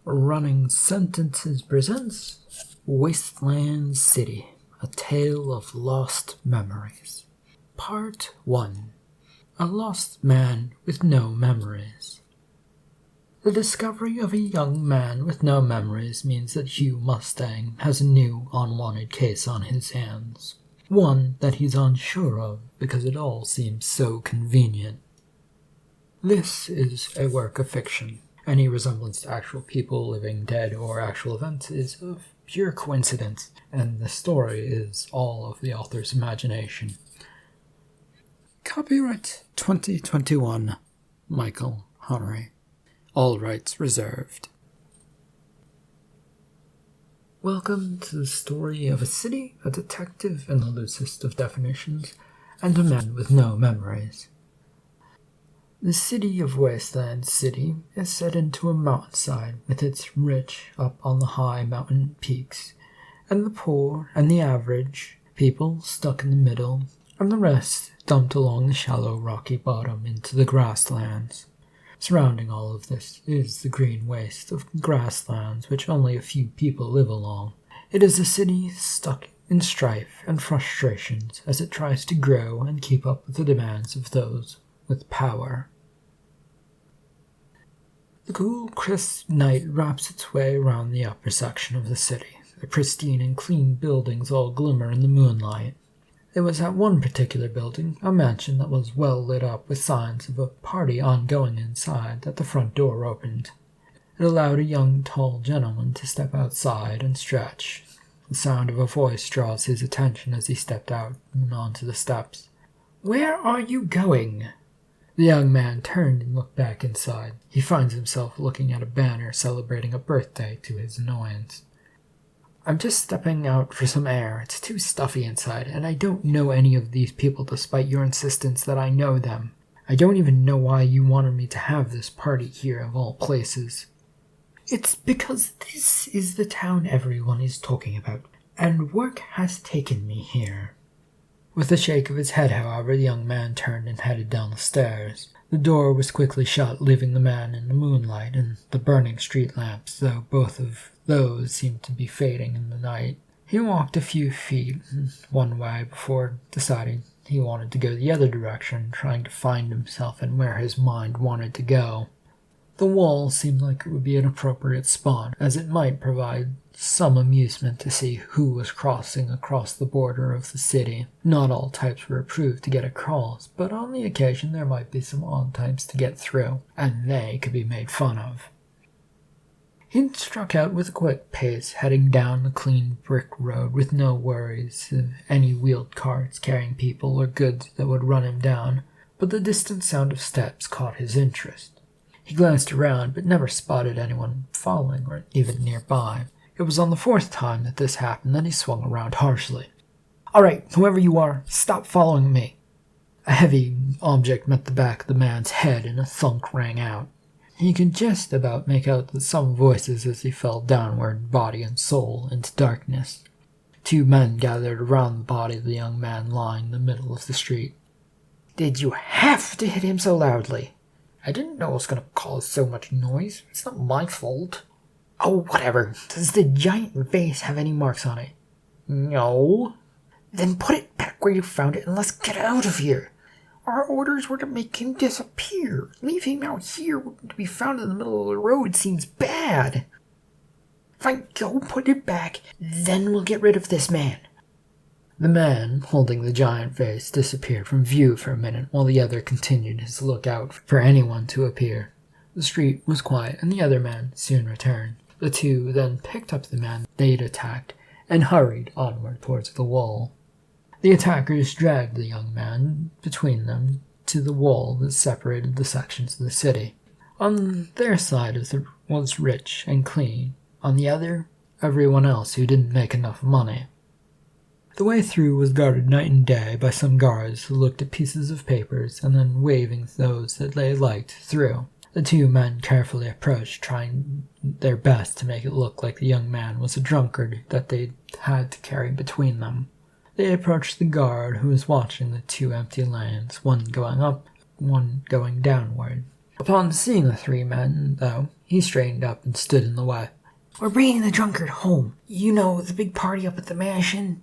Running Sentences presents Wasteland City, A Tale of Lost Memories. Part 1. A Lost Man with No Memories. The discovery of a young man with no memories means that Hugh Mustang has a new unwanted case on his hands. One that he's unsure of because it all seems so convenient. This is a work of fiction. Any resemblance to actual people, living, dead, or actual events is of pure coincidence, and the story is all of the author's imagination. Copyright 2021, Michael Honnery. All rights reserved. Welcome to the story of a city, a detective in the loosest of definitions, and a man with no memories. The city of Wasteland City is set into a mountainside with its rich up on the high mountain peaks, and the poor and the average people stuck in the middle, and the rest dumped along the shallow rocky bottom into the grasslands. Surrounding all of this is the green waste of grasslands which only a few people live along. It is a city stuck in strife and frustrations as it tries to grow and keep up with the demands of those with power. The cool, crisp night wraps its way around the upper section of the city. The pristine and clean buildings all glimmer in the moonlight. There was at one particular building, a mansion that was well lit up with signs of a party ongoing inside, that the front door opened. It allowed a young, tall gentleman to step outside and stretch. The sound of a voice draws his attention as he stepped out and onto the steps. "Where are you going?" The young man turned and looked back inside. He finds himself looking at a banner celebrating a birthday to his annoyance. "I'm just stepping out for some air. It's too stuffy inside, and I don't know any of these people despite your insistence that I know them. I don't even know why you wanted me to have this party here of all places." "It's because this is the town everyone is talking about, and work has taken me here." With a shake of his head, however, the young man turned and headed down the stairs. The door was quickly shut, leaving the man in the moonlight and the burning street lamps, though both of those seemed to be fading in the night. He walked a few feet one way before deciding he wanted to go the other direction, trying to find himself and where his mind wanted to go. The wall seemed like it would be an appropriate spot, as it might provide some amusement to see who was crossing across the border of the city. Not all types were approved to get across, but on the occasion there might be some odd types to get through, and they could be made fun of. He struck out with a quick pace, heading down the clean brick road with no worries of any wheeled carts carrying people or goods that would run him down, but the distant sound of steps caught his interest. He glanced around, but never spotted anyone following or even nearby. It was on the fourth time that this happened that he swung around harshly. "All right, whoever you are, stop following me." A heavy object met the back of the man's head and a thunk rang out. He could just about make out some voices as he fell downward, body and soul, into darkness. Two men gathered around the body of the young man lying in the middle of the street. "Did you have to hit him so loudly?" "I didn't know it was going to cause so much noise. It's not my fault." "Oh, whatever. Does the giant vase have any marks on it?" "No." "Then put it back where you found it and let's get out of here. Our orders were to make him disappear. Leaving him out here to be found in the middle of the road seems bad." "Fine, go put it back, then we'll get rid of this man." The man holding the giant vase disappeared from view for a minute while the other continued his look out for anyone to appear. The street was quiet and the other man soon returned. The two then picked up the man they'd attacked and hurried onward towards the wall. The attackers dragged the young man between them to the wall that separated the sections of the city. On their side was rich and clean, on the other, everyone else who didn't make enough money. The way through was guarded night and day by some guards who looked at pieces of papers and then waving those that they liked through. The two men carefully approached, trying their best to make it look like the young man was a drunkard that they had to carry between them. They approached the guard who was watching the two empty lanes, one going up, one going downward. Upon seeing the three men, though, he straightened up and stood in the way. "We're bringing the drunkard home. You know, the big party up at the mansion.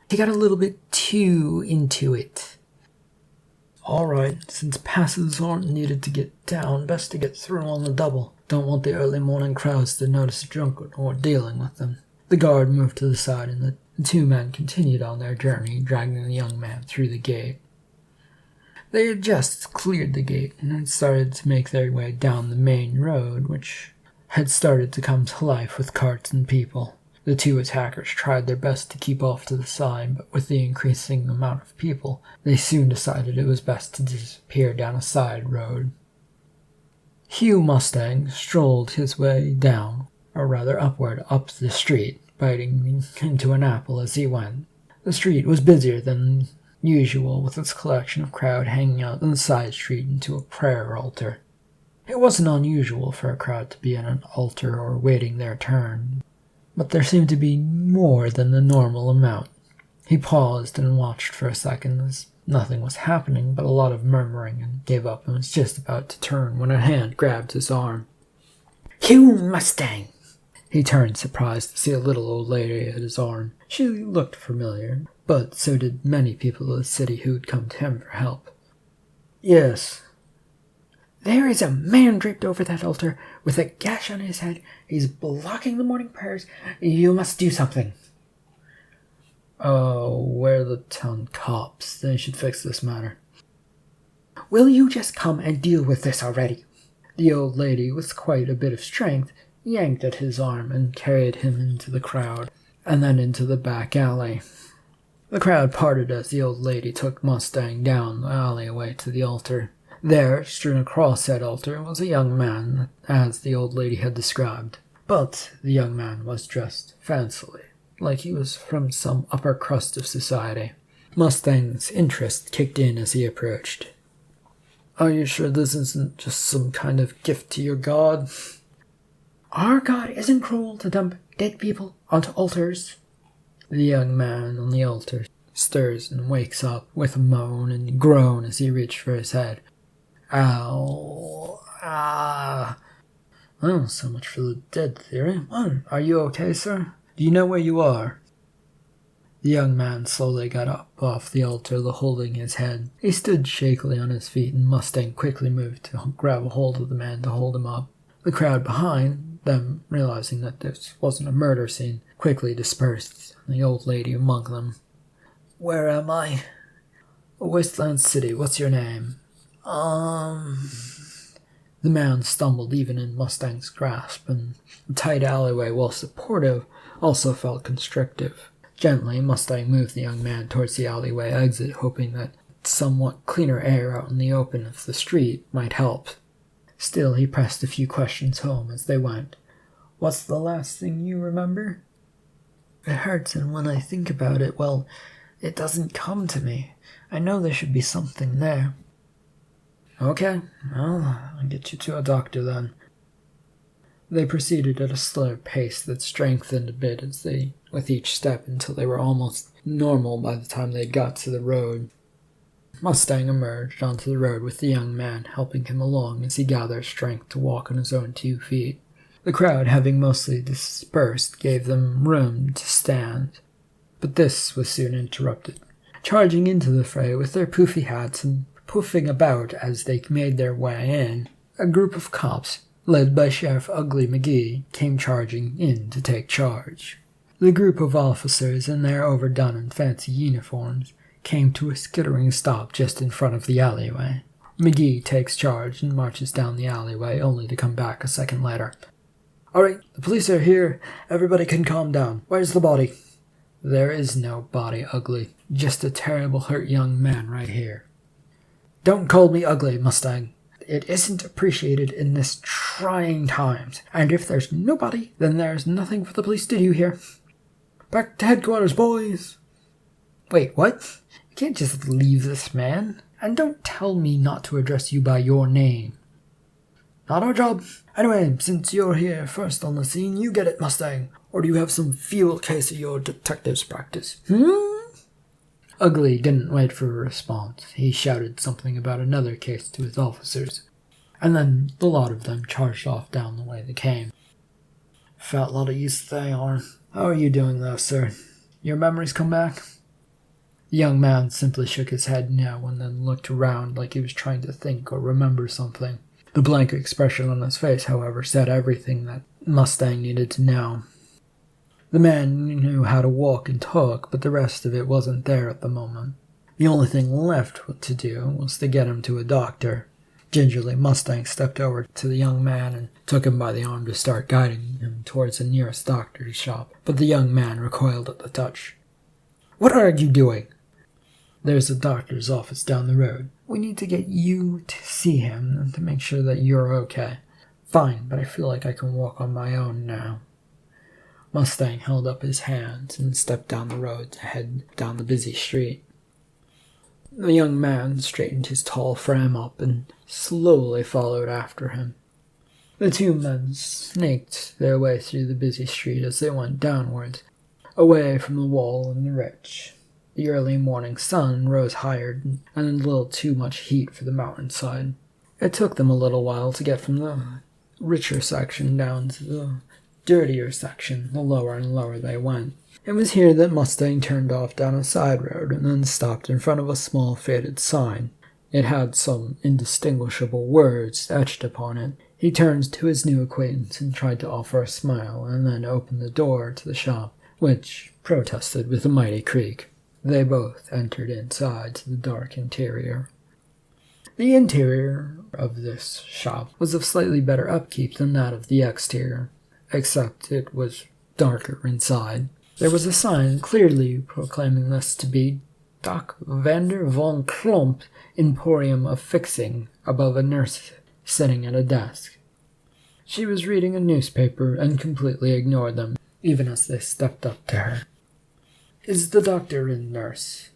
He got a little bit too into it." "All right, since passes aren't needed to get down, best to get through on the double. Don't want the early morning crowds to notice a drunkard or dealing with them." The guard moved to the side, and the two men continued on their journey, dragging the young man through the gate. They had just cleared the gate and had started to make their way down the main road, which had started to come to life with carts and people. The two attackers tried their best to keep off to the side, but with the increasing amount of people, they soon decided it was best to disappear down a side road. Hugh Mustang strolled his way down, or rather upward, up the street, biting into an apple as he went. The street was busier than usual, with its collection of crowd hanging out on the side street into a prayer altar. It wasn't unusual for a crowd to be in an altar or waiting their turn, but there seemed to be more than the normal amount. He paused and watched for a second as nothing was happening but a lot of murmuring, and gave up and was just about to turn when a hand grabbed his arm. "Hugh Mustang!" He turned, surprised to see a little old lady at his arm. She looked familiar, but so did many people of the city who had come to him for help. "Yes." "There is a man draped over that altar with a gash on his head. He's blocking the morning prayers. You must do something." "Oh, where are the town cops? They should fix this matter." "Will you just come and deal with this already?" The old lady, with quite a bit of strength, yanked at his arm and carried him into the crowd, and then into the back alley. The crowd parted as the old lady took Mustang down the alleyway to the altar. There, strewn across said altar, was a young man, as the old lady had described. But the young man was dressed fancily, like he was from some upper crust of society. Mustang's interest kicked in as he approached. "Are you sure this isn't just some kind of gift to your god?" "Our god isn't cruel to dump dead people onto altars." The young man on the altar stirs and wakes up with a moan and groan as he reached for his head. "Ow. Ah. Oh, so much for the dead theory. Oh, are you okay, sir? Do you know where you are?" The young man slowly got up off the altar, holding his head. He stood shakily on his feet, and Mustang quickly moved to grab a hold of the man to hold him up. The crowd behind them, realizing that this wasn't a murder scene, quickly dispersed, the old lady among them. "Where am I?" "Wasteland City. What's your name?" The man stumbled even in Mustang's grasp, and the tight alleyway, while supportive, also felt constrictive. Gently, Mustang moved the young man towards the alleyway exit, hoping that somewhat cleaner air out in the open of the street might help. Still, he pressed a few questions home as they went. "What's the last thing you remember?" "It hurts, and when I think about it, well, it doesn't come to me. I know there should be something there." "Okay, well, I'll get you to a doctor then." They proceeded at a slow pace that strengthened a bit with each step until they were almost normal by the time they got to the road. Mustang emerged onto the road with the young man helping him along as he gathered strength to walk on his own 2 feet. The crowd, having mostly dispersed, gave them room to stand. But this was soon interrupted. Charging into the fray with their poofy hats and poofing about as they made their way in, a group of cops, led by Sheriff Ugly McGee, came charging in to take charge. The group of officers, in their overdone and fancy uniforms, came to a skittering stop just in front of the alleyway. McGee takes charge and marches down the alleyway, only to come back a second later. "All right, the police are here. Everybody can calm down. Where's the body?" "There is no body, Ugly. Just a terrible hurt young man right here." "Don't call me ugly, Mustang. It isn't appreciated in this trying times. And if there's nobody, then there's nothing for the police to do here. Back to headquarters, boys." "Wait, what? You can't just leave this man. And don't tell me not to address you by your name." "Not our job. Anyway, since you're here first on the scene, you get it, Mustang. Or do you have some field case of your detective's practice? Ugly didn't wait for a response. He shouted something about another case to his officers. And then the lot of them charged off down the way they came. Fat lot of use they are. How are you doing though, sir? Your memories come back? The young man simply shook his head now and then looked around like he was trying to think or remember something. The blank expression on his face, however, said everything that Mustang needed to know. The man knew how to walk and talk, but the rest of it wasn't there at the moment. The only thing left to do was to get him to a doctor. Gingerly, Mustang stepped over to the young man and took him by the arm to start guiding him towards the nearest doctor's shop, but the young man recoiled at the touch. "What are you doing?" "There's a doctor's office down the road. We need to get you to see him and to make sure that you're okay." "Fine, but I feel like I can walk on my own now." Mustang held up his hands and stepped down the road to head down the busy street. The young man straightened his tall frame up and slowly followed after him. The two men snaked their way through the busy street as they went downwards, away from the wall and the rich. The early morning sun rose higher and a little too much heat for the mountainside. It took them a little while to get from the richer section down to the dirtier section. The lower and lower they went. It was here that Mustang turned off down a side road and then stopped in front of a small faded sign. It had some indistinguishable words etched upon it. He turned to his new acquaintance and tried to offer a smile, and then opened the door to the shop, which protested with a mighty creak. They both entered inside to the dark interior. The interior of this shop was of slightly better upkeep than that of the exterior, except it was darker inside. There was a sign clearly proclaiming this to be Dr. Vander von Klomp Emporium of Fixing above a nurse sitting at a desk. She was reading a newspaper and completely ignored them, even as they stepped up to her. "Is the doctor in, nurse?"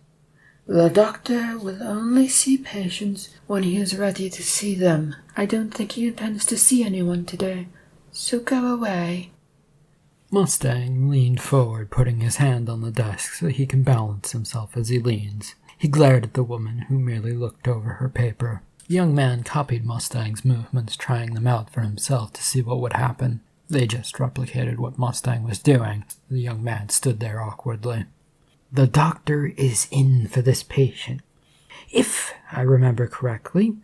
"The doctor will only see patients when he is ready to see them. I don't think he intends to see anyone today, so go away." Mustang leaned forward, putting his hand on the desk so he can balance himself as he leans. He glared at the woman, who merely looked over her paper. The young man copied Mustang's movements, trying them out for himself to see what would happen. They just replicated what Mustang was doing. The young man stood there awkwardly. "The doctor is in for this patient. If I remember correctly,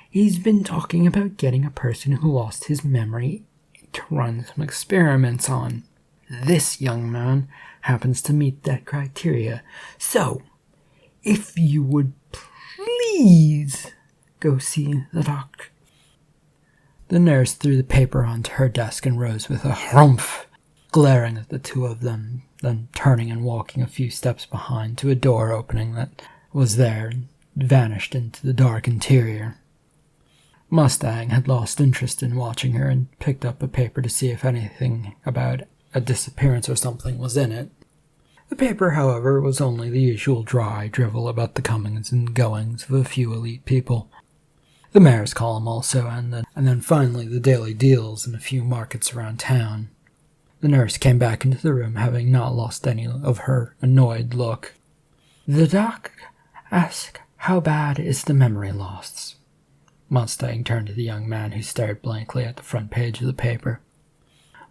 he's been talking about getting a person who lost his memory to run some experiments on. This young man happens to meet that criteria. So, if you would please go see the doctor." The nurse threw the paper onto her desk and rose with a harumph, glaring at the two of them, then turning and walking a few steps behind to a door opening that was there and vanished into the dark interior. Mustang had lost interest in watching her and picked up a paper to see if anything about a disappearance or something was in it. The paper, however, was only the usual dry drivel about the comings and goings of a few elite people. The mayor's column also, and then finally the daily deals in a few markets around town. The nurse came back into the room, having not lost any of her annoyed look. "The doc asked how bad is the memory loss?" Mustang turned to the young man, who stared blankly at the front page of the paper.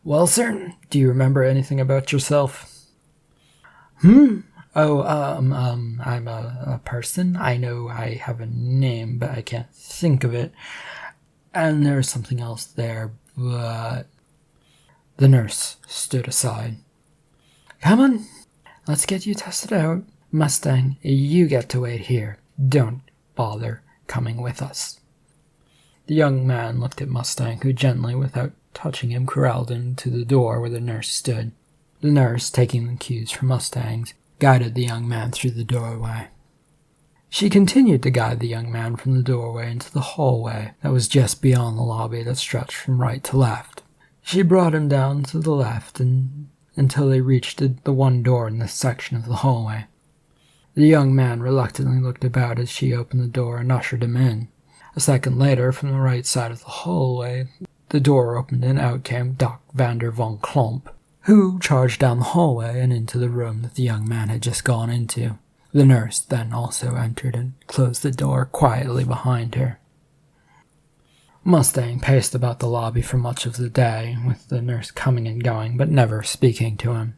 "Well, sir, do you remember anything about yourself?" "Oh, I'm a person. I know I have a name, but I can't think of it. And there's something else there, but..." The nurse stood aside. "Come on, let's get you tested out. Mustang, you get to wait here. Don't bother coming with us." The young man looked at Mustang, who gently, without touching him, corralled him to the door where the nurse stood. The nurse, taking the cues from Mustang's, guided the young man through the doorway. She continued to guide the young man from the doorway into the hallway that was just beyond the lobby that stretched from right to left. She brought him down to the left until they reached the one door in this section of the hallway. The young man reluctantly looked about as she opened the door and ushered him in. A second later, from the right side of the hallway, the door opened and out came Dr. Vander von Klomp, who charged down the hallway and into the room that the young man had just gone into. The nurse then also entered and closed the door quietly behind her. Mustang paced about the lobby for much of the day, with the nurse coming and going, but never speaking to him.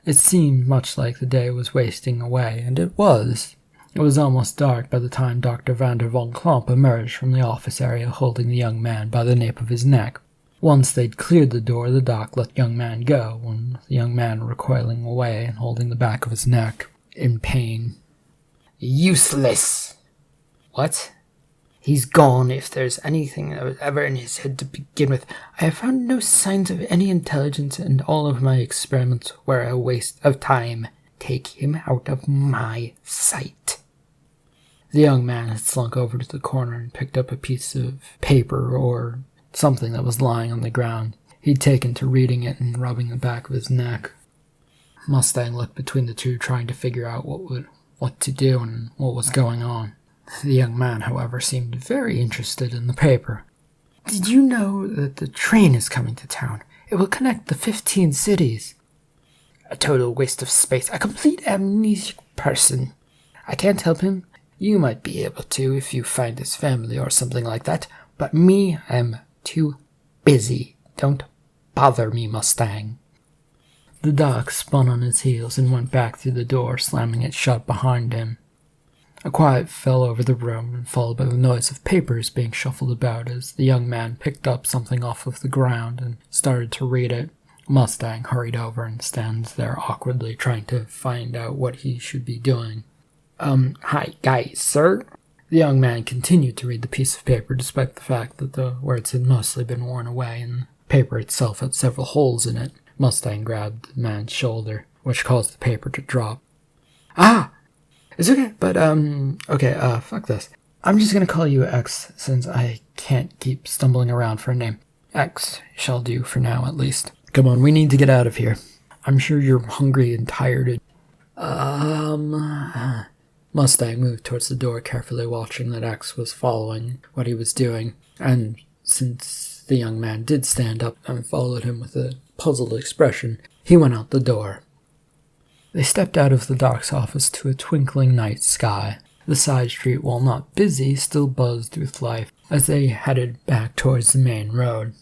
It seemed much like the day was wasting away, and it was. It was almost dark by the time Dr. Vander von Klomp emerged from the office area holding the young man by the nape of his neck. Once they'd cleared the door, the doc let young man go, and the young man recoiling away and holding the back of his neck, in pain. Useless! What? He's gone if there's anything that was ever in his head to begin with. I have found no signs of any intelligence, and all of my experiments were a waste of time. Take him out of my sight. The young man had slunk over to the corner and picked up a piece of paper or something that was lying on the ground. He'd taken to reading it and rubbing the back of his neck. Mustang looked between the two, trying to figure out what to do and what was going on. The young man, however, seemed very interested in the paper. Did you know that the train is coming to town? It will connect the 15 cities. A total waste of space. A complete amnesic person. I can't help him. You might be able to if you find his family or something like that. But me, I'm too busy. Don't bother me, Mustang. The doc spun on his heels and went back through the door, slamming it shut behind him. A quiet fell over the room, followed by the noise of papers being shuffled about as the young man picked up something off of the ground and started to read it. Mustang hurried over and stands there awkwardly, trying to find out what he should be doing. Hi, guys, sir? The young man continued to read the piece of paper, despite the fact that the words had mostly been worn away, and the paper itself had several holes in it. Mustang grabbed the man's shoulder, which caused the paper to drop. Ah! It's okay, but, fuck this. I'm just gonna call you X, since I can't keep stumbling around for a name. X shall do for now, at least. Come on, we need to get out of here. I'm sure you're hungry and tired. Mustang moved towards the door, carefully watching that X was following what he was doing, and since the young man did stand up and followed him with a puzzled expression, he went out the door. They stepped out of the doc's office to a twinkling night sky. The side street, while not busy, still buzzed with life as they headed back towards the main road.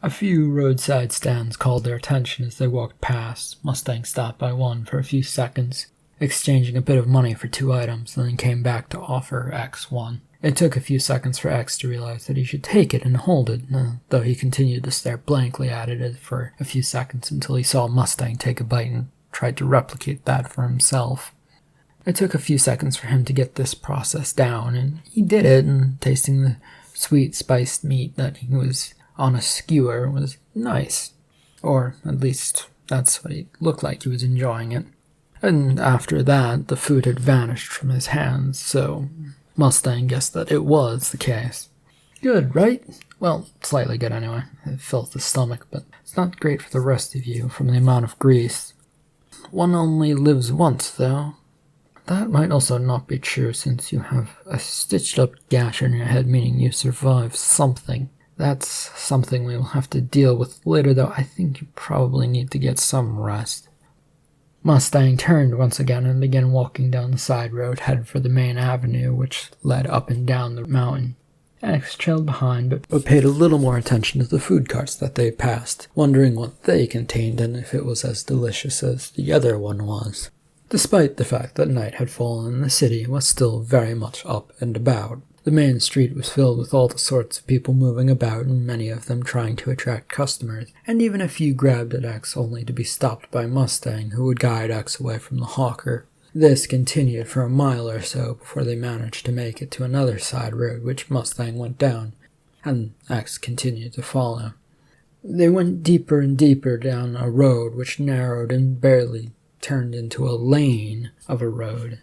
A few roadside stands called their attention as they walked past. Mustang stopped by one for a few seconds, exchanging a bit of money for 2 items, and then came back to offer X one. It took a few seconds for X to realize that he should take it and hold it, though he continued to stare blankly at it for a few seconds until he saw Mustang take a bite and tried to replicate that for himself. It took a few seconds for him to get this process down, and he did it, and tasting the sweet spiced meat that he was on a skewer was nice. Or at least that's what he looked like. He was enjoying it. And after that, the food had vanished from his hands, so Mustang guessed that it was the case. Good, right? Well, slightly good anyway. It fills the stomach, but it's not great for the rest of you from the amount of grease. One only lives once, though. That might also not be true, since you have a stitched-up gash on your head, meaning you survived something. That's something we will have to deal with later, though I think you probably need to get some rest. Mustang turned once again and began walking down the side road, headed for the main avenue, which led up and down the mountain. X trailed behind, but paid a little more attention to the food carts that they passed, wondering what they contained and if it was as delicious as the other one was. Despite the fact that night had fallen, the city was still very much up and about. The main street was filled with all the sorts of people moving about, and many of them trying to attract customers, and even a few grabbed at X only to be stopped by Mustang, who would guide X away from the hawker. This continued for a mile or so before they managed to make it to another side road, which Mustang went down, and X continued to follow. They went deeper and deeper down a road which narrowed and barely turned into a lane of a road.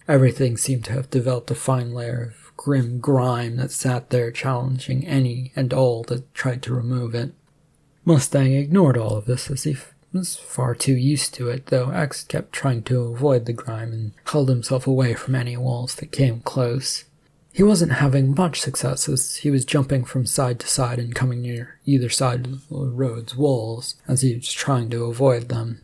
Everything seemed to have developed a fine layer of grim grime that sat there challenging any and all that tried to remove it. Mustang ignored all of this as he was far too used to it, though X kept trying to avoid the grime and held himself away from any walls that came close. He wasn't having much success as he was jumping from side to side and coming near either side of the road's walls as he was trying to avoid them.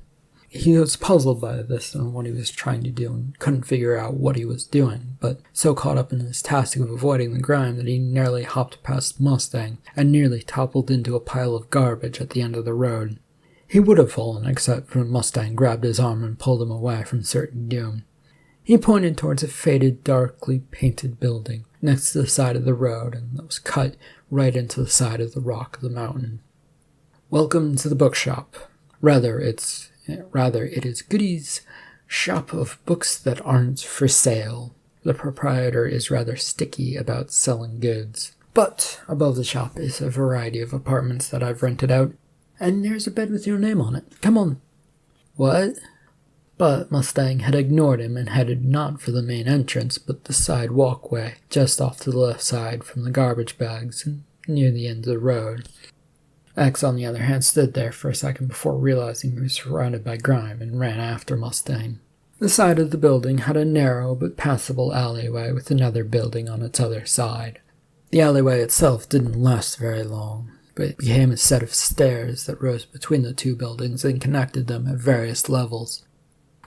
He was puzzled by this and what he was trying to do and couldn't figure out what he was doing, but so caught up in his task of avoiding the grime that he nearly hopped past Mustang and nearly toppled into a pile of garbage at the end of the road. He would have fallen except for Mustang grabbed his arm and pulled him away from certain doom. He pointed towards a faded, darkly painted building next to the side of the road and that was cut right into the side of the rock of the mountain. "Welcome to the bookshop. Rather, it is Goody's shop of books that aren't for sale. The proprietor is rather sticky about selling goods. But above the shop is a variety of apartments that I've rented out, and there's a bed with your name on it. Come on." "What?" But Mustang had ignored him and headed not for the main entrance, but the side walkway, just off to the left side from the garbage bags and near the end of the road. X, on the other hand, stood there for a second before realizing he was surrounded by grime and ran after Mustang. The side of the building had a narrow but passable alleyway with another building on its other side. The alleyway itself didn't last very long, but it became a set of stairs that rose between the two buildings and connected them at various levels.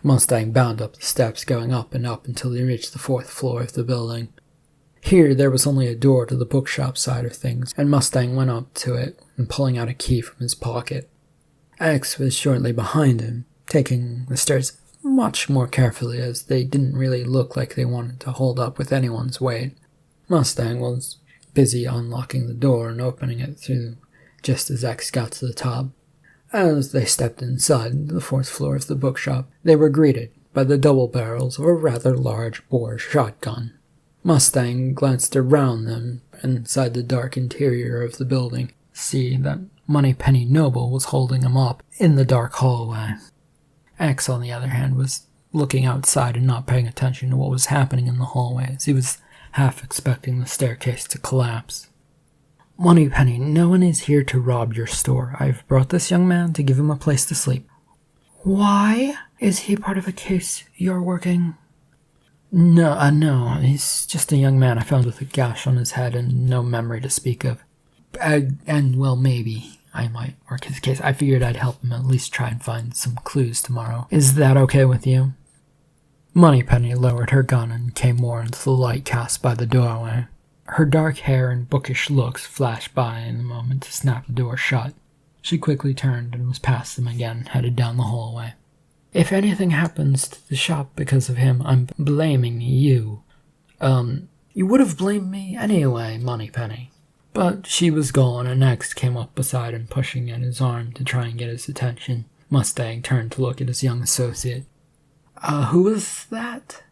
Mustang bounded up the steps, going up and up until he reached the 4th floor of the building. Here there was only a door to the bookshop side of things, and Mustang went up to it and pulling out a key from his pocket. X was shortly behind him, taking the stairs much more carefully as they didn't really look like they wanted to hold up with anyone's weight. Mustang was busy unlocking the door and opening it through just as X got to the top. As they stepped inside the 4th floor of the bookshop, they were greeted by the double barrels of a rather large bore shotgun. Mustang glanced around them inside the dark interior of the building, see that Moneypenny Noble was holding him up in the dark hallway. X, on the other hand, was looking outside and not paying attention to what was happening in the hallway, as he was half expecting the staircase to collapse. "Moneypenny, no one is here to rob your store. I've brought this young man to give him a place to sleep." "Why? Is he part of a case you're working?" No, he's just a young man I found with a gash on his head and no memory to speak of. Well, maybe I might work his case. I figured I'd help him at least try and find some clues tomorrow. Is that okay with you?" Moneypenny lowered her gun and came more into the light cast by the doorway. Her dark hair and bookish looks flashed by in the moment to snap the door shut. She quickly turned and was past them again, headed down the hallway. "If anything happens to the shop because of him, I'm blaming you." You would have blamed me anyway, Moneypenny." But she was gone, and X came up beside him, pushing at his arm to try and get his attention. Mustang turned to look at his young associate. Who was that?"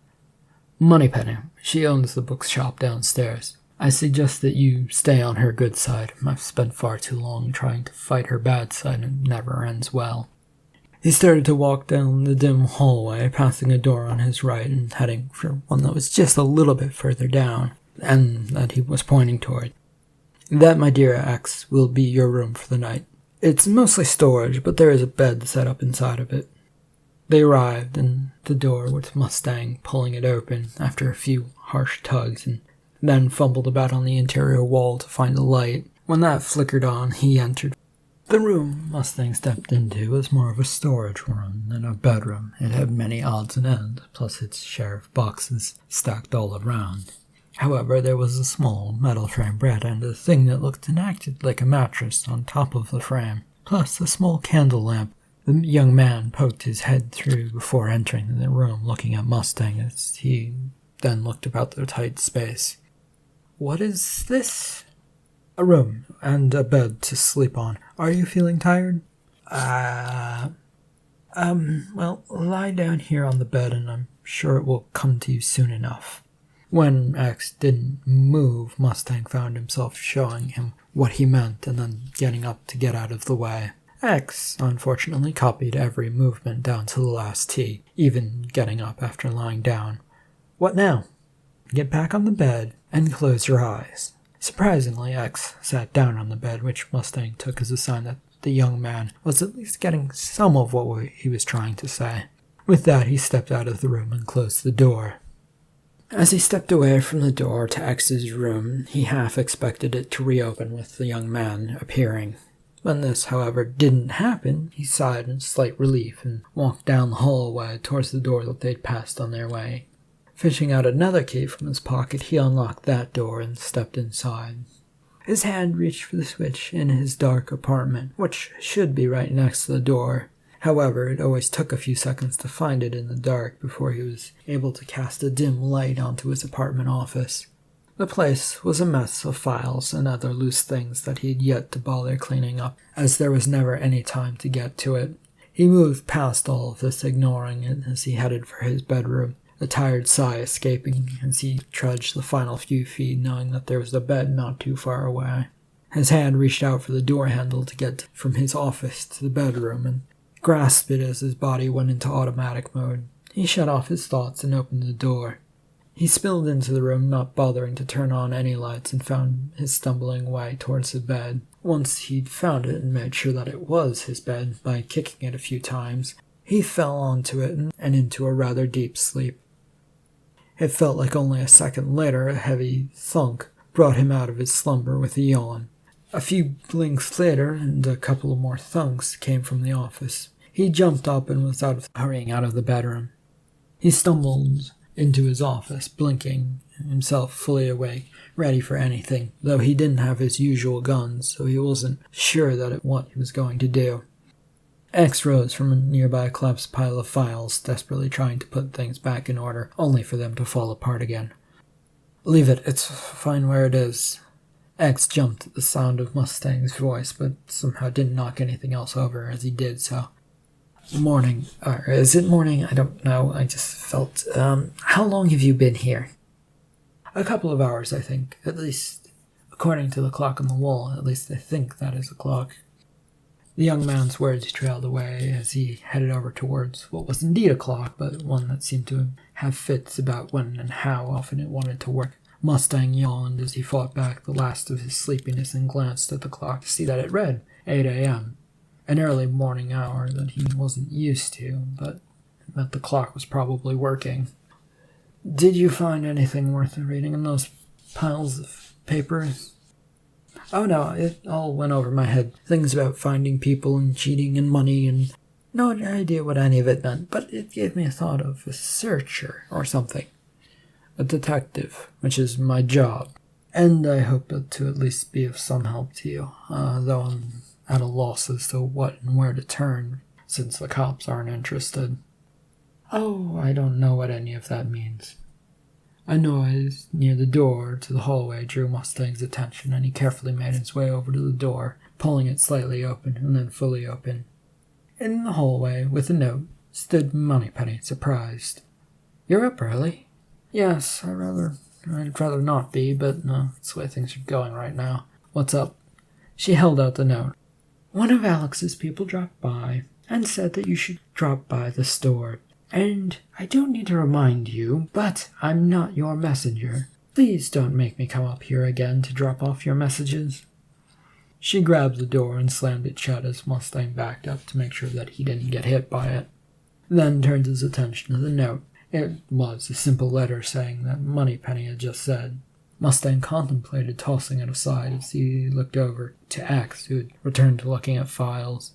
"Moneypenny. She owns the bookshop downstairs. I suggest that you stay on her good side. I've spent far too long trying to fight her bad side, and it never ends well." He started to walk down the dim hallway, passing a door on his right and heading for one that was just a little bit further down, and that he was pointing toward. "That, my dear X, will be your room for the night. It's mostly storage, but there is a bed set up inside of it." They arrived in the door with Mustang pulling it open after a few harsh tugs, and then fumbled about on the interior wall to find a light. When that flickered on, he entered. The room Mustang stepped into was more of a storage room than a bedroom. It had many odds and ends, plus its share of boxes stacked all around. However, there was a small metal frame bed and a thing that looked and acted like a mattress on top of the frame, plus a small candle lamp. The young man poked his head through before entering the room, looking at Mustang as he then looked about the tight space. "What is this?" "A room and a bed to sleep on. Are you feeling tired?" Well, lie down here on the bed and I'm sure it will come to you soon enough." When X didn't move, Mustang found himself showing him what he meant and then getting up to get out of the way. X, unfortunately, copied every movement down to the last T, even getting up after lying down. "What now?" "Get back on the bed and close your eyes." Surprisingly, X sat down on the bed, which Mustang took as a sign that the young man was at least getting some of what he was trying to say. With that, he stepped out of the room and closed the door. As he stepped away from the door to X's room, he half expected it to reopen with the young man appearing. When this, however, didn't happen, he sighed in slight relief and walked down the hallway towards the door that they'd passed on their way. Fishing out another key from his pocket, he unlocked that door and stepped inside. His hand reached for the switch in his dark apartment, which should be right next to the door. However, it always took a few seconds to find it in the dark before he was able to cast a dim light onto his apartment office. The place was a mess of files and other loose things that he'd yet to bother cleaning up, as there was never any time to get to it. He moved past all of this, ignoring it as he headed for his bedroom, a tired sigh escaping as he trudged the final few feet, knowing that there was a bed not too far away. His hand reached out for the door handle to get from his office to the bedroom, and grasped it as his body went into automatic mode. He shut off his thoughts and opened the door. He spilled into the room, not bothering to turn on any lights, and found his stumbling way towards the bed. Once he'd found it and made sure that it was his bed by kicking it a few times, he fell onto it and into a rather deep sleep. It felt like only a second later a heavy thunk brought him out of his slumber with a yawn. A few blinks later, and a couple of more thunks came from the office. He jumped up and was hurrying out of the bedroom. He stumbled into his office, blinking, himself fully awake, ready for anything, though he didn't have his usual guns, so he wasn't sure what he was going to do. X rose from a nearby collapsed pile of files, desperately trying to put things back in order, only for them to fall apart again. "Leave it, it's fine where it is." X jumped at the sound of Mustang's voice, but somehow didn't knock anything else over as he did so. "Morning. Or is it morning? I don't know. I just felt, how long have you been here?" "A couple of hours, I think. At least, according to the clock on the wall, at least I think that is a clock." The young man's words trailed away as he headed over towards what was indeed a clock, but one that seemed to have fits about when and how often it wanted to work. Mustang yawned as he fought back the last of his sleepiness and glanced at the clock to see that it read 8 a.m., an early morning hour that he wasn't used to, but it meant the clock was probably working. "Did you find anything worth reading in those piles of papers?" "Oh no, it all went over my head. Things about finding people and cheating and money, and no idea what any of it meant, but it gave me a thought of a searcher or something. A detective, which is my job, and I hope to at least be of some help to you, though I'm at a loss as to what and where to turn, since the cops aren't interested." "Oh, I don't know what any of that means." A noise near the door to the hallway drew Mustang's attention, and he carefully made his way over to the door, pulling it slightly open and then fully open. In the hallway, with a note, stood Moneypenny, surprised. "You're up early?" "Yes, I'd rather not be, but that's the way things are going right now. What's up?" She held out the note. "One of Alex's people dropped by and said that you should drop by the store. And I don't need to remind you, but I'm not your messenger. Please don't make me come up here again to drop off your messages." She grabbed the door and slammed it shut as Mustang backed up to make sure that he didn't get hit by it. Then turned his attention to the note. It was a simple letter saying that Moneypenny had just said. Mustang contemplated tossing it aside as he looked over to X, who had returned to looking at files.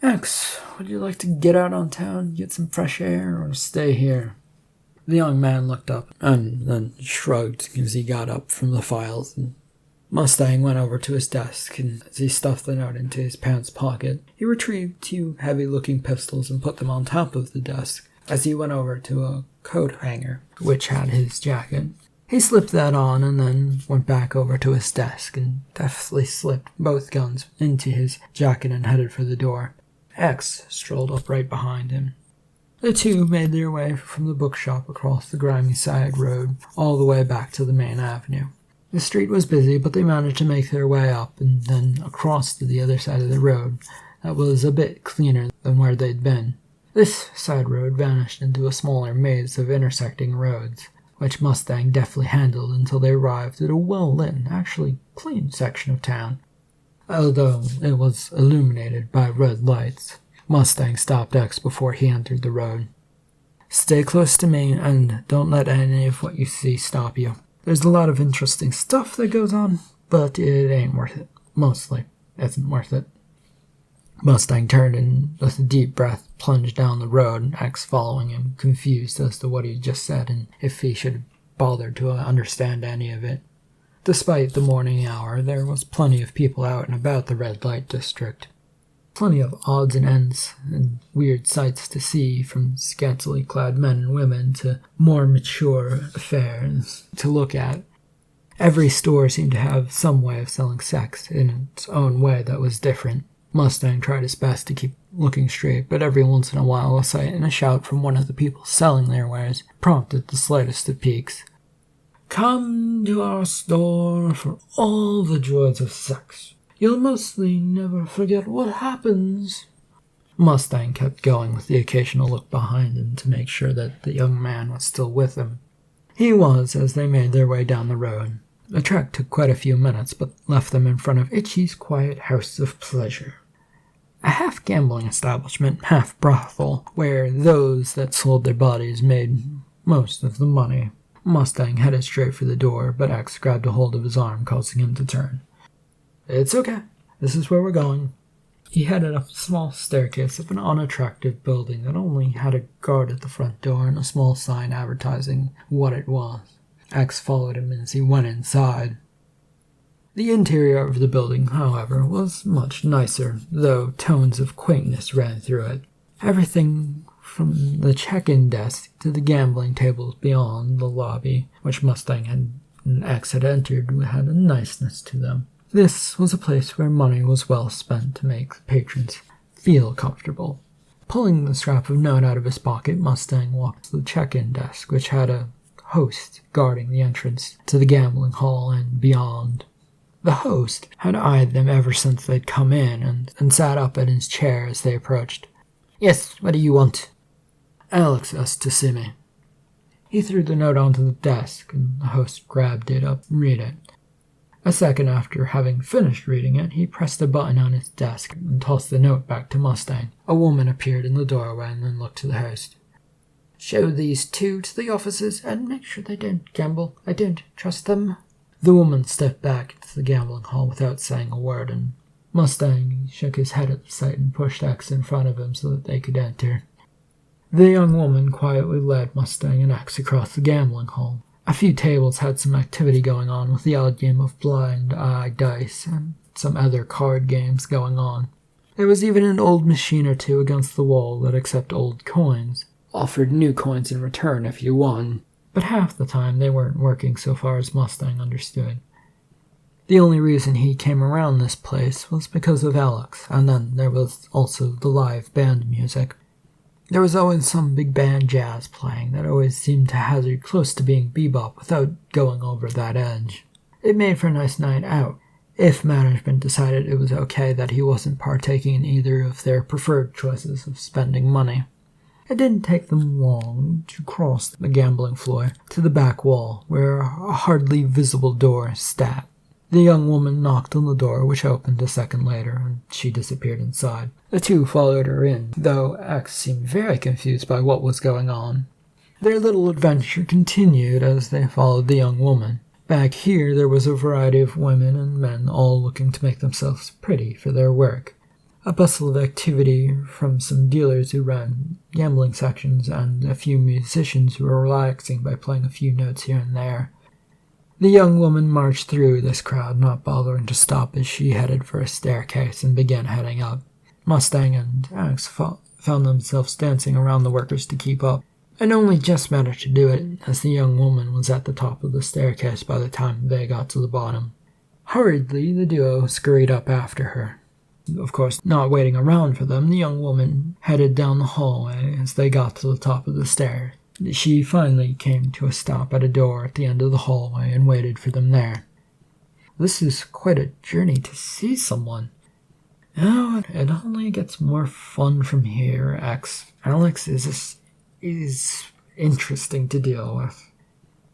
"X, would you like to get out on town, get some fresh air, or stay here?" The young man looked up and then shrugged as he got up from the files. And Mustang went over to his desk, and as he stuffed the note into his pants pocket, he retrieved 2 heavy-looking pistols and put them on top of the desk. As he went over to a coat hanger, which had his jacket, he slipped that on and then went back over to his desk and deftly slipped both guns into his jacket and headed for the door. X strolled up right behind him. The two made their way from the bookshop across the grimy side road all the way back to the main avenue. The street was busy, but they managed to make their way up and then across to the other side of the road that was a bit cleaner than where they'd been. This side road vanished into a smaller maze of intersecting roads, which Mustang deftly handled until they arrived at a well-lit, actually clean section of town. Although it was illuminated by red lights, Mustang stopped X before he entered the road. "Stay close to me, and don't let any of what you see stop you. There's a lot of interesting stuff that goes on, but it ain't worth it. Mostly. isn't worth it. Mustang turned and, with a deep breath, plunged down the road, X following him, confused as to what he had just said and if he should bother to understand any of it. Despite the morning hour, there was plenty of people out and about the red light district. Plenty of odds and ends and weird sights to see, from scantily clad men and women to more mature affairs to look at. Every store seemed to have some way of selling sex in its own way that was different. Mustang tried his best to keep looking straight, but every once in a while a sight and a shout from one of the people selling their wares prompted the slightest of peaks. "Come to our store for all the joys of sex. You'll mostly never forget what happens." Mustang kept going with the occasional look behind him to make sure that the young man was still with him. He was, as they made their way down the road. The trek took quite a few minutes, but left them in front of Itchy's quiet house of pleasure. A half-gambling establishment, half-brothel, where those that sold their bodies made most of the money. Mustang headed straight for the door, but X grabbed a hold of his arm, causing him to turn. "It's okay. This is where we're going." He headed up a small staircase of an unattractive building that only had a guard at the front door and a small sign advertising what it was. X followed him as he went inside. The interior of the building, however, was much nicer, though tones of quaintness ran through it. Everything from the check-in desk to the gambling tables beyond the lobby, which Mustang and X had entered, had a niceness to them. This was a place where money was well spent to make the patrons feel comfortable. Pulling the scrap of note out of his pocket, Mustang walked to the check-in desk, which had a host guarding the entrance to the gambling hall and beyond. The host had eyed them ever since they'd come in and sat up in his chair as they approached. "Yes, what do you want?" "Alex asked to see me." He threw the note onto the desk, and the host grabbed it up and read it. A second after having finished reading it, he pressed a button on his desk and tossed the note back to Mustang. A woman appeared in the doorway and then looked to the host. "Show these two to the officers and make sure they don't gamble. I don't trust them." The woman stepped back into the gambling hall without saying a word, and Mustang shook his head at the sight and pushed X in front of him so that they could enter. The young woman quietly led Mustang and X across the gambling hall. A few tables had some activity going on, with the odd game of blind eye dice and some other card games going on. There was even an old machine or two against the wall that accepted old coins, offered new coins in return if you won, but half the time they weren't working so far as Mustang understood. The only reason he came around this place was because of Alex, and then there was also the live band music. There was always some big band jazz playing that always seemed to hazard close to being bebop without going over that edge. It made for a nice night out, if management decided it was okay that he wasn't partaking in either of their preferred choices of spending money. It didn't take them long to cross the gambling floor to the back wall, where a hardly visible door sat. The young woman knocked on the door, which opened a second later, and she disappeared inside. The two followed her in, though X seemed very confused by what was going on. Their little adventure continued as they followed the young woman. Back here there was a variety of women and men, all looking to make themselves pretty for their work. A bustle of activity from some dealers who ran gambling sections and a few musicians who were relaxing by playing a few notes here and there. The young woman marched through this crowd, not bothering to stop as she headed for a staircase and began heading up. Mustang and Alex found themselves dancing around the workers to keep up, and only just managed to do it as the young woman was at the top of the staircase by the time they got to the bottom. Hurriedly, the duo scurried up after her. Of course, not waiting around for them, the young woman headed down the hallway as they got to the top of the stairs. She finally came to a stop at a door at the end of the hallway and waited for them there. "This is quite a journey to see someone." "Oh, it only gets more fun from here, X. Alex is interesting to deal with."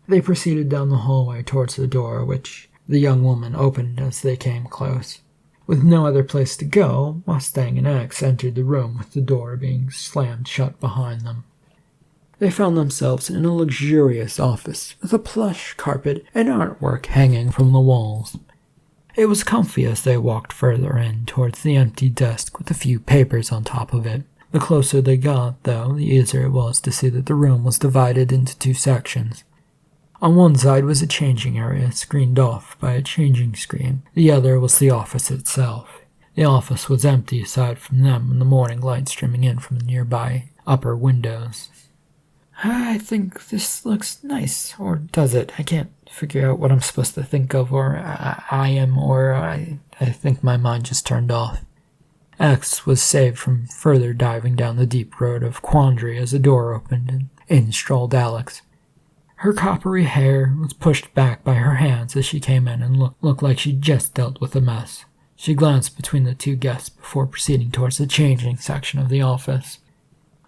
They proceeded down the hallway towards the door, which the young woman opened as they came close. With no other place to go, Mustang and X entered the room with the door being slammed shut behind them. They found themselves in a luxurious office with a plush carpet and artwork hanging from the walls. It was comfy as they walked further in towards the empty desk with a few papers on top of it. The closer they got, though, the easier it was to see that the room was divided into two sections. On one side was a changing area, screened off by a changing screen. The other was the office itself. The office was empty aside from them and the morning light streaming in from the nearby upper windows. I think this looks nice, or does it? I can't figure out what I'm supposed to think of, or I think my mind just turned off. X was saved from further diving down the deep road of quandary as the door opened and in strolled Alex. Her coppery hair was pushed back by her hands as she came in and looked like she'd just dealt with a mess. She glanced between the two guests before proceeding towards the changing section of the office.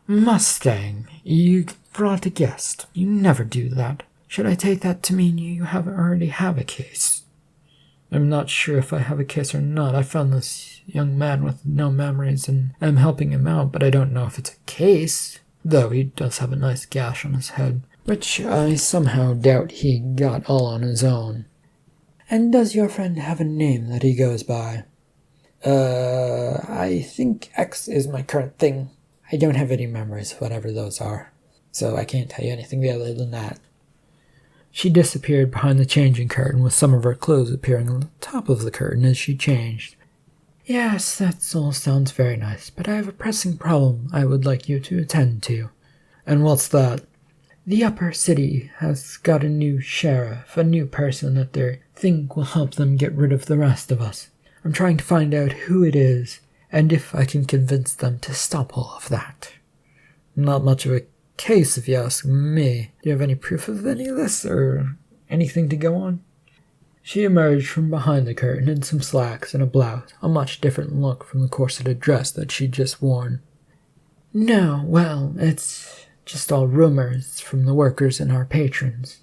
Mustang, you brought a guest. You never do that. Should I take that to mean you already have a case? I'm not sure if I have a case or not. I found this young man with no memories and I'm helping him out, but I don't know if it's a case. Though he does have a nice gash on his head, which I somehow doubt he got all on his own. And does your friend have a name that he goes by? I think X is my current thing. I don't have any memories, whatever those are, so I can't tell you anything other than that. She disappeared behind the changing curtain with some of her clothes appearing on the top of the curtain as she changed. Yes, that all sounds very nice, but I have a pressing problem I would like you to attend to. And what's that? The upper city has got a new sheriff, a new person that they think will help them get rid of the rest of us. I'm trying to find out who it is, and if I can convince them to stop all of that. Not much of a case, if you ask me. Do you have any proof of any of this, or anything to go on? She emerged from behind the curtain in some slacks and a blouse, a much different look from the corseted dress that she'd just worn. No, well, it's just all rumors from the workers and our patrons.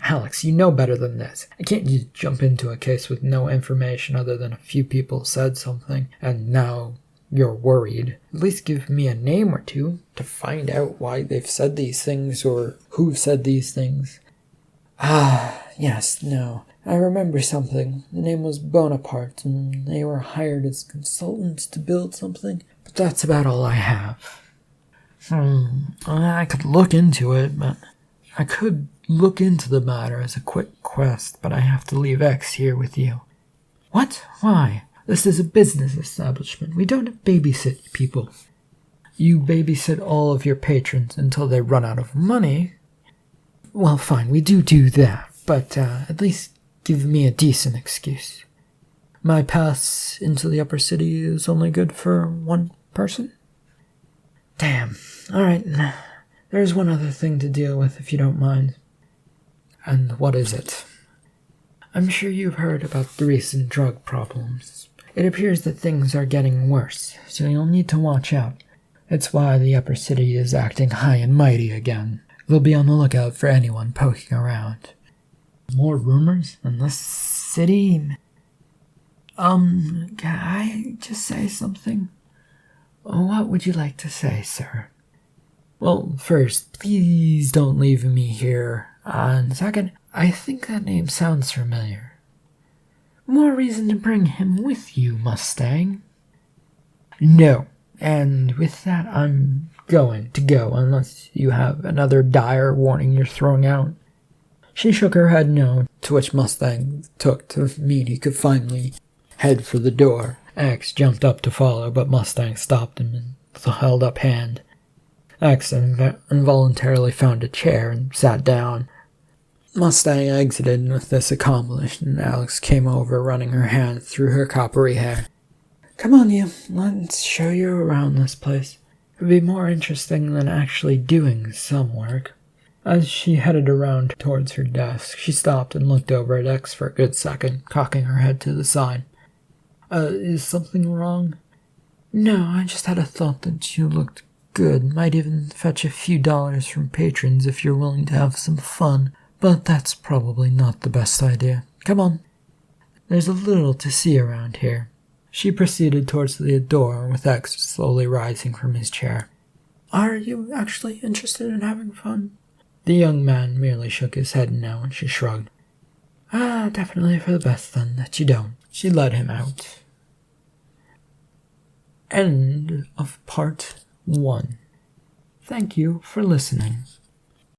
Alex, you know better than this. I can't just jump into a case with no information other than a few people said something, and now you're worried. At least give me a name or two to find out why they've said these things or who've said these things. Yes, no. I remember something. The name was Bonaparte, and they were hired as consultants to build something, but that's about all I have. I could look into it, but I could look into the matter as a quick quest, but I have to leave X here with you. What? Why? This is a business establishment. We don't babysit people. You babysit all of your patrons until they run out of money. Well, fine, we do that, but at least give me a decent excuse. My pass into the upper city is only good for one person? Damn. Alright, there's one other thing to deal with if you don't mind. And what is it? I'm sure you've heard about the recent drug problems. It appears that things are getting worse, so you'll need to watch out. It's why the upper city is acting high and mighty again. They'll be on the lookout for anyone poking around. More rumors in this city? Can I just say something? What would you like to say, sir? Well, first, please don't leave me here. And second, I think that name sounds familiar. More reason to bring him with you, Mustang. No, and with that I'm going to go unless you have another dire warning you're throwing out. She shook her head no, to which Mustang took to mean he could finally head for the door. X jumped up to follow, but Mustang stopped him with a held-up hand. X involuntarily found a chair and sat down. Mustang exited, and with this accomplished, and Alex came over, running her hand through her coppery hair. Come on, you. Let's show you around this place. It would be more interesting than actually doing some work. As she headed around towards her desk, she stopped and looked over at X for a good second, cocking her head to the side. Is something wrong? No, I just had a thought that you looked good. Might even fetch a few dollars from patrons if you're willing to have some fun. But that's probably not the best idea. Come on. There's a little to see around here. She proceeded towards the door, with X slowly rising from his chair. Are you actually interested in having fun? The young man merely shook his head no, and she shrugged. Definitely for the best then, that you don't. She led him out. End of part 1. Thank you for listening.